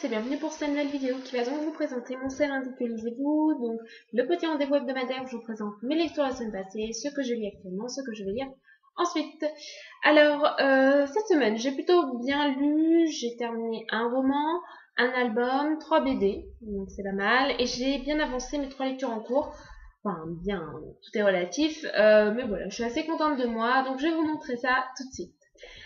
et bienvenue pour cette nouvelle vidéo qui va donc vous présenter mon C'est lundi que lisez-vous. Donc le petit rendez-vous hebdomadaire où je vous présente mes lectures la semaine passée, ce que je lis actuellement, ce que je vais lire ensuite. Alors cette semaine j'ai plutôt bien lu, j'ai terminé un roman, un album, 3 BD, donc c'est pas mal, et j'ai bien avancé mes 3 lectures en cours. Enfin bien, tout est relatif, mais voilà, je suis assez contente de moi, donc je vais vous montrer ça tout de suite.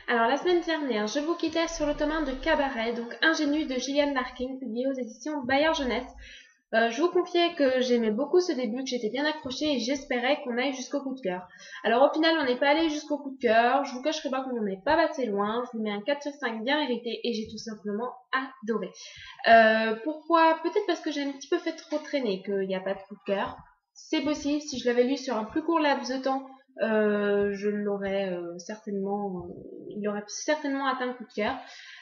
Alors, la semaine dernière, je vous quittais sur le tome 1 de Cabaret, donc Ingénu de Gillian Larkin, publié aux éditions Bayard Jeunesse. Je vous confiais que j'aimais beaucoup ce début, que j'étais bien accrochée et j'espérais qu'on aille jusqu'au coup de cœur. Alors, au final, on n'est pas allé jusqu'au coup de cœur, je vous cacherai pas qu'on n'en est pas passé loin, je vous mets un 4 sur 5 bien mérité et j'ai tout simplement adoré. Pourquoi? Peut-être parce que j'ai un petit peu fait trop traîner qu'il n'y a pas de coup de cœur. C'est possible, si je l'avais lu sur un plus court laps de temps, je l'aurais il aurait certainement atteint le coup de cœur.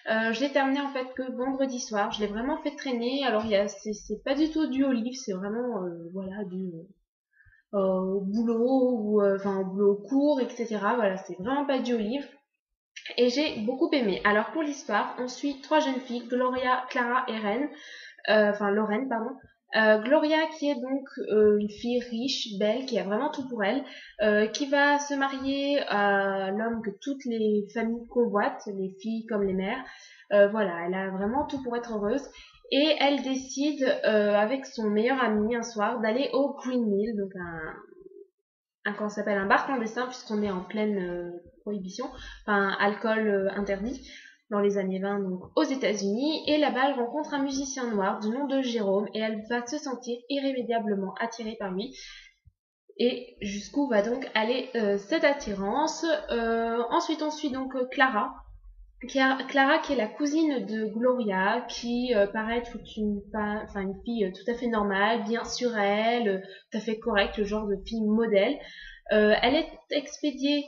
Je l'ai terminé en fait que vendredi soir. Je l'ai vraiment fait traîner. Alors c'est pas du tout dû au livre, c'est vraiment voilà dû au boulot ou enfin au boulot court, etc. Voilà, c'est vraiment pas dû au livre. Et j'ai beaucoup aimé. Alors pour l'histoire, on suit 3 jeunes filles, Gloria, Clara et Lorraine, pardon. Gloria qui est donc une fille riche, belle, qui a vraiment tout pour elle, qui va se marier à l'homme que toutes les familles convoitent, les filles comme les mères. Voilà, elle a vraiment tout pour être heureuse. Et elle décide, avec son meilleur ami un soir, d'aller au Green Mill, donc comment ça s'appelle, un bar clandestin, puisqu'on est en pleine prohibition, enfin alcool interdit dans les années 20 donc aux États-Unis, et là-bas elle rencontre un musicien noir du nom de Jérôme et elle va se sentir irrémédiablement attirée par lui. Et jusqu'où va donc aller cette attirance. Ensuite on suit donc Clara qui est la cousine de Gloria, qui paraît être une fille tout à fait normale, bien sur elle, tout à fait correcte, le genre de fille modèle. Elle est expédiée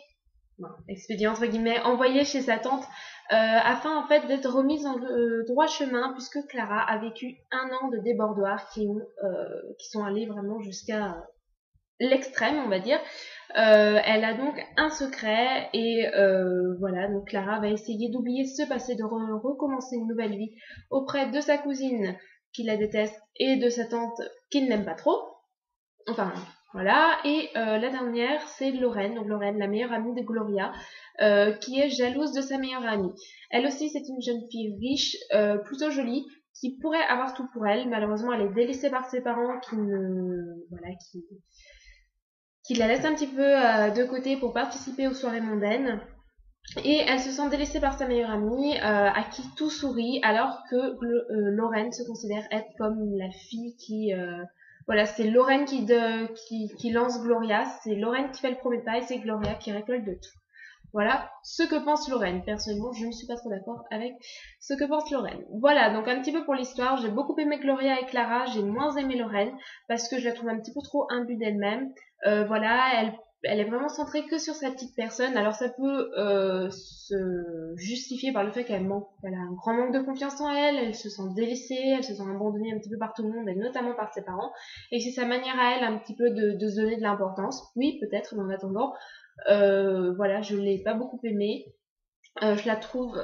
entre guillemets, envoyée chez sa tante afin en fait d'être remise en droit chemin, puisque Clara a vécu un an de débordoirs qui sont allés vraiment jusqu'à l'extrême, on va dire. Elle a donc un secret et voilà, donc Clara va essayer d'oublier ce passé, de recommencer une nouvelle vie auprès de sa cousine qui la déteste et de sa tante qui ne l'aime pas trop. Enfin, voilà. Et la dernière, c'est Lorraine, donc Lorraine, la meilleure amie de Gloria, qui est jalouse de sa meilleure amie. Elle aussi, c'est une jeune fille riche, plutôt jolie, qui pourrait avoir tout pour elle. Malheureusement, elle est délaissée par ses parents qui la laissent un petit peu de côté pour participer aux soirées mondaines. Et elle se sent délaissée par sa meilleure amie, à qui tout sourit, alors que Lorraine se considère être comme la fille qui... voilà, c'est Lorraine qui lance Gloria, c'est Lorraine qui fait le premier pas et c'est Gloria qui récolte de tout. Voilà ce que pense Lorraine. Personnellement, je ne suis pas trop d'accord avec ce que pense Lorraine. Voilà, donc un petit peu pour l'histoire. J'ai beaucoup aimé Gloria et Clara, j'ai moins aimé Lorraine parce que je la trouve un petit peu trop imbue d'elle-même. Voilà, elle est vraiment centrée que sur sa petite personne. Alors ça peut se justifier par le fait elle a un grand manque de confiance en elle, elle se sent délaissée, elle se sent abandonnée un petit peu par tout le monde, et notamment par ses parents. Et c'est sa manière à elle un petit peu de se donner de l'importance. Oui, peut-être, mais en attendant, voilà, je l'ai pas beaucoup aimée. Je la trouve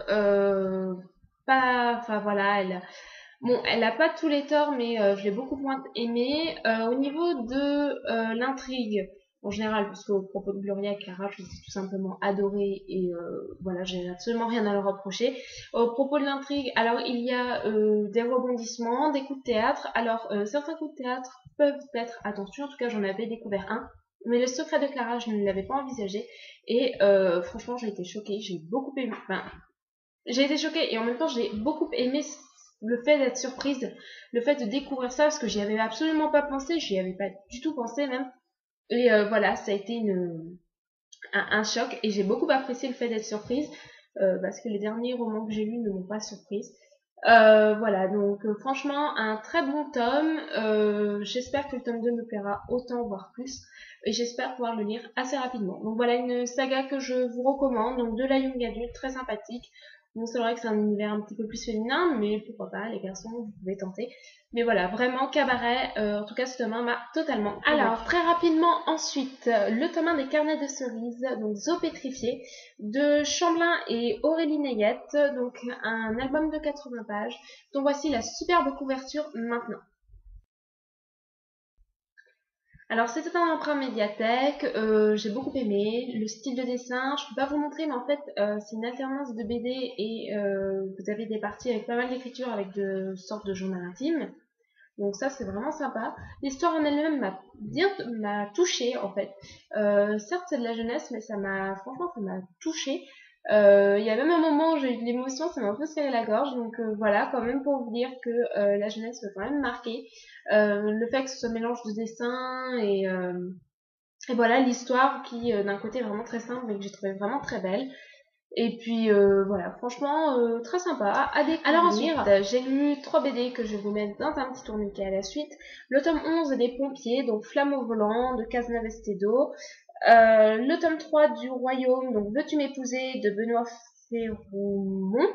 pas, enfin voilà, elle a pas tous les torts, mais je l'ai beaucoup moins aimée. Au niveau de l'intrigue, en général, parce qu'au propos de Gloria et Clara, je les ai tout simplement adorées et voilà, j'ai absolument rien à leur reprocher. Au propos de l'intrigue, alors il y a des rebondissements, des coups de théâtre. Alors certains coups de théâtre peuvent être, attention, en tout cas j'en avais découvert un. Mais le secret de Clara, je ne l'avais pas envisagé. Et franchement, j'ai été choquée. J'ai beaucoup aimé. Enfin, j'ai été choquée et en même temps, j'ai beaucoup aimé le fait d'être surprise, le fait de découvrir ça, parce que j'y avais absolument pas pensé. J'y avais pas du tout pensé même. Et voilà, ça a été un choc. Et j'ai beaucoup apprécié le fait d'être surprise, parce que les derniers romans que j'ai lus ne m'ont pas surprise. Voilà, donc franchement, un très bon tome. J'espère que le tome 2 me plaira autant, voire plus. Et j'espère pouvoir le lire assez rapidement. Donc voilà, une saga que je vous recommande. Donc de la young adulte, très sympathique. Bon, c'est vrai que c'est un univers un petit peu plus féminin, mais pourquoi pas, les garçons, vous pouvez tenter. Mais voilà, vraiment, Cabaret, en tout cas, ce tome 1 m'a totalement convaincu. Alors, très rapidement, ensuite, le tome 1 des Carnets de cerises, donc Zo pétrifié, de Chamblin et Aurélie Nayette, donc un album de 80 pages, dont voici la superbe couverture maintenant. Alors c'était un emprunt médiathèque, j'ai beaucoup aimé, le style de dessin, je peux pas vous montrer mais en fait c'est une alternance de BD et vous avez des parties avec pas mal d'écriture avec de sortes de journal intime, donc ça c'est vraiment sympa. L'histoire en elle-même m'a touchée en fait, certes c'est de la jeunesse mais franchement ça m'a touchée. Il y a même un moment où j'ai eu de l'émotion, ça m'a un peu serré la gorge, donc voilà, quand même pour vous dire que la jeunesse m'a quand même marqué. Le fait que ce soit un mélange de dessin et voilà, l'histoire qui d'un côté est vraiment très simple mais que j'ai trouvé vraiment très belle. Et puis voilà, franchement très sympa à découvrir. Alors ensuite, j'ai lu 3 BD que je vais vous mettre dans un petit tourniquet à la suite. Le tome 11 des Pompiers, donc Flamme au volant de Cazenave Estedo. Le tome 3 du Royaume, donc Veux-tu m'épouser de Benoît Féroumont.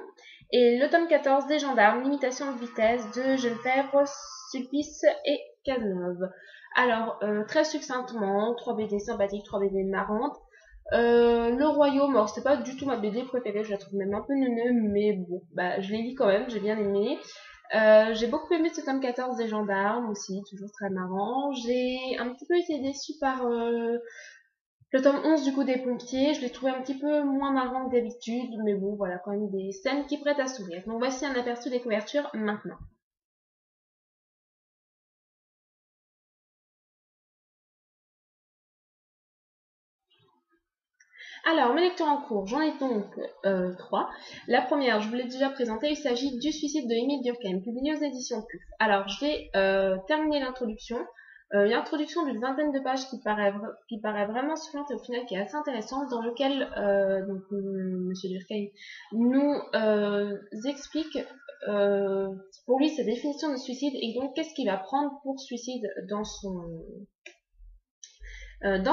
Et le tome 14 des Gendarmes, Limitation de vitesse de Genefèvre, Sulpice et Cazeneuve. Alors, très succinctement, 3 BD sympathiques, 3 BD marrantes. Le Royaume, alors c'est pas du tout ma BD préférée, je la trouve même un peu neuneu, mais bon, bah je l'ai lu quand même, j'ai bien aimé. J'ai beaucoup aimé ce tome 14 des Gendarmes aussi, toujours très marrant. J'ai un petit peu été déçue par le tome 11 du coup des Pompiers, je l'ai trouvé un petit peu moins marrant que d'habitude, mais bon voilà, quand même des scènes qui prêtent à sourire. Donc voici un aperçu des couvertures maintenant. Alors, mes lectures en cours, j'en ai donc 3. La première, je vous l'ai déjà présentée, il s'agit du suicide de Émile Durkheim, publié aux éditions PUF. Alors, je vais terminer l'introduction. Une introduction d'une vingtaine de pages qui paraît vraiment suffisante et au final qui est assez intéressante, dans lequel Monsieur Durkheim nous explique pour lui sa définition de suicide et donc qu'est-ce qu'il va prendre pour suicide dans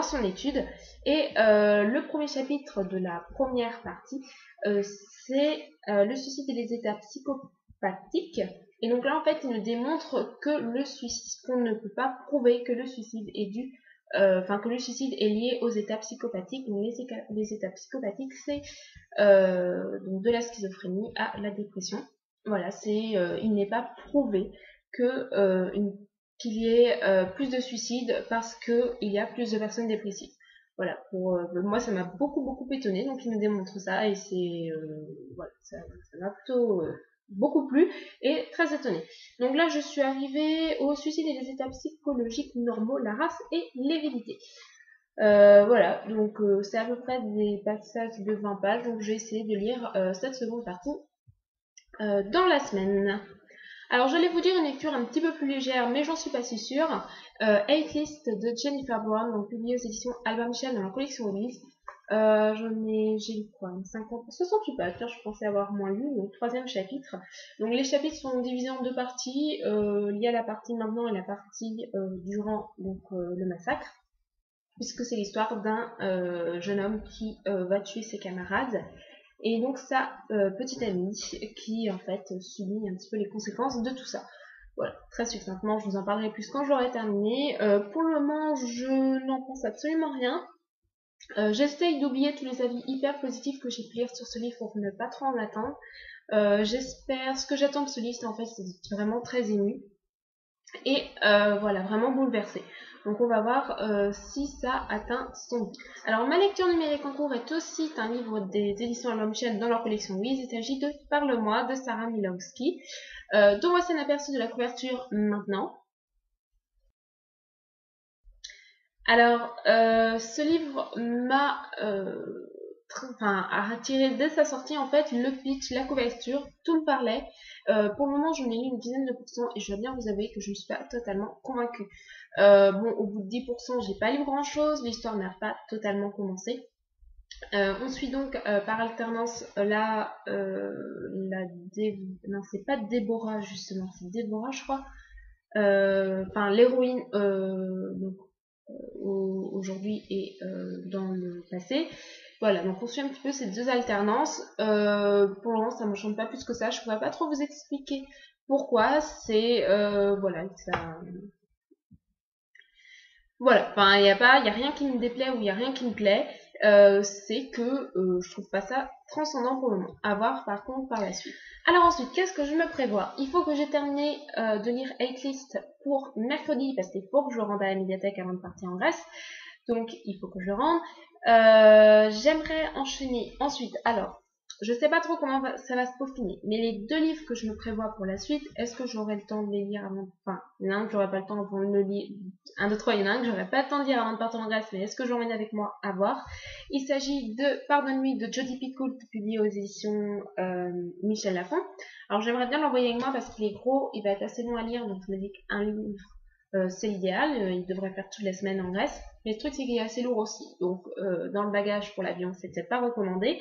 son étude. Et le premier chapitre de la première partie, c'est le suicide et les étapes psychopathiques. Et donc là, en fait, il nous démontre que le suicide, qu'on ne peut pas prouver que le suicide est dû, que le suicide est lié aux étapes psychopathiques. Donc les étapes psychopathiques, c'est donc de la schizophrénie à la dépression. Voilà, il n'est pas prouvé que qu'il y ait plus de suicides parce qu'il y a plus de personnes dépressives. Voilà, moi ça m'a beaucoup étonné, donc il me démontre ça et voilà, ça m'a plutôt beaucoup plu et très étonnée. Donc là je suis arrivée au suicide et les états psychologiques normaux, la race et l'hérédité. Voilà, donc c'est à peu près des passages de 20 pages, donc j'ai essayé de lire cette seconde partie dans la semaine. Alors, j'allais vous dire une lecture un petit peu plus légère, mais j'en suis pas si sûre. Hate List de Jennifer Brown, donc publié aux éditions Albin Michel dans la collection Louise. J'ai lu quoi, 68 pages, je pensais avoir moins lu, donc 3e chapitre. Donc les chapitres sont divisés en 2 parties, il y a la partie maintenant et la partie durant le massacre, puisque c'est l'histoire d'un jeune homme qui va tuer ses camarades. Et donc sa petite amie qui en fait subit un petit peu les conséquences de tout ça. Voilà, très succinctement, je vous en parlerai plus quand j'aurai terminé. Pour le moment, je n'en pense absolument rien. J'essaye d'oublier tous les avis hyper positifs que j'ai pu lire sur ce livre pour ne pas trop en attendre. Ce que j'attends de ce livre, c'est en fait, c'est vraiment très ému. Et voilà, vraiment bouleversée. Donc on va voir si ça atteint son but. Alors ma lecture numérique en cours est aussi un livre des éditions Albin Michel dans leur collection Louise. Il s'agit de Parle-moi de Sarah Milowski, dont voici un aperçu de la couverture maintenant. Alors ce livre m'a a attiré dès sa sortie en fait le pitch, la couverture, tout me parlait. Pour le moment j'en ai lu une dizaine de pourcents et je dois bien vous avouer que je ne suis pas totalement convaincue. Au bout de 10%, j'ai pas lu grand chose, l'histoire n'a pas totalement commencé. On suit donc par alternance non, c'est pas Déborah justement, c'est Déborah je crois. L'héroïne aujourd'hui et dans le passé. Voilà, donc on suit un petit peu ces deux alternances. Pour le moment, ça ne m'enchante pas plus que ça. Je ne pourrais pas trop vous expliquer pourquoi. C'est voilà, ça. Voilà, enfin, y a rien qui me déplaît ou il n'y a rien qui me plaît. C'est que je trouve pas ça transcendant pour le moment. À voir par contre par la suite. Alors ensuite, qu'est-ce que je me prévois? Il faut que j'ai terminé de lire 8 List pour mercredi parce qu'il faut que je le rende à la médiathèque avant de partir en Grèce. Donc il faut que je le rende. J'aimerais enchaîner ensuite. Alors, je sais pas trop comment ça va se peaufiner, mais les deux livres que je me prévois pour la suite, est-ce que j'aurai le temps de les lire avant... Enfin, il y en a un que j'aurai pas le temps avant de le lire... Un, deux, trois, il y en a un que j'aurai pas le temps de lire avant de partir en Grèce, mais est-ce que j'emmène avec moi à voir. Il s'agit de Pardonne-lui de Jodi Picoult, publié aux éditions Michel Lafon. Alors j'aimerais bien l'envoyer avec moi parce qu'il est gros, il va être assez long à lire, donc je me dis qu'un livre c'est l'idéal, il devrait faire toutes les semaines en Grèce. Mais le truc c'est qu'il est assez lourd aussi, donc dans le bagage pour l'avion c'est peut-être pas recommandé.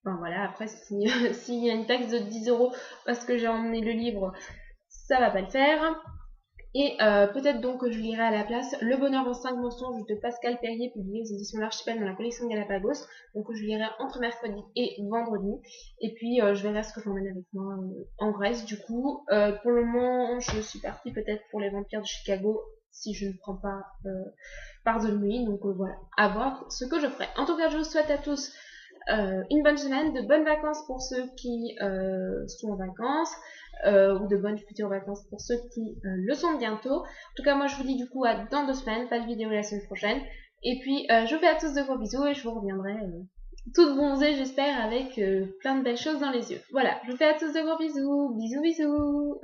Enfin voilà, après s'il y a une taxe de 10 € parce que j'ai emmené le livre, ça va pas le faire. Et peut-être donc que je lirai à la place Le Bonheur en 5 mensonges de Pascal Perrier, publié aux éditions L'Archipel dans la collection Galapagos. Donc je lirai entre mercredi et vendredi. Et puis je verrai ce que j'emmène avec moi en Grèce. Du coup, pour le moment, je suis partie peut-être pour Les Vampires de Chicago si je ne prends pas Pardonne-lui. Donc voilà, à voir ce que je ferai. En tout cas, je vous souhaite à tous une bonne semaine, de bonnes vacances pour ceux qui sont en vacances, ou de bonnes futures vacances pour ceux qui le sont bientôt. En tout cas, moi je vous dis du coup à dans 2 semaines, pas de vidéo la semaine prochaine. Et puis je vous fais à tous de gros bisous et je vous reviendrai toute bronzée j'espère avec plein de belles choses dans les yeux. Voilà, je vous fais à tous de gros bisous, bisous bisous.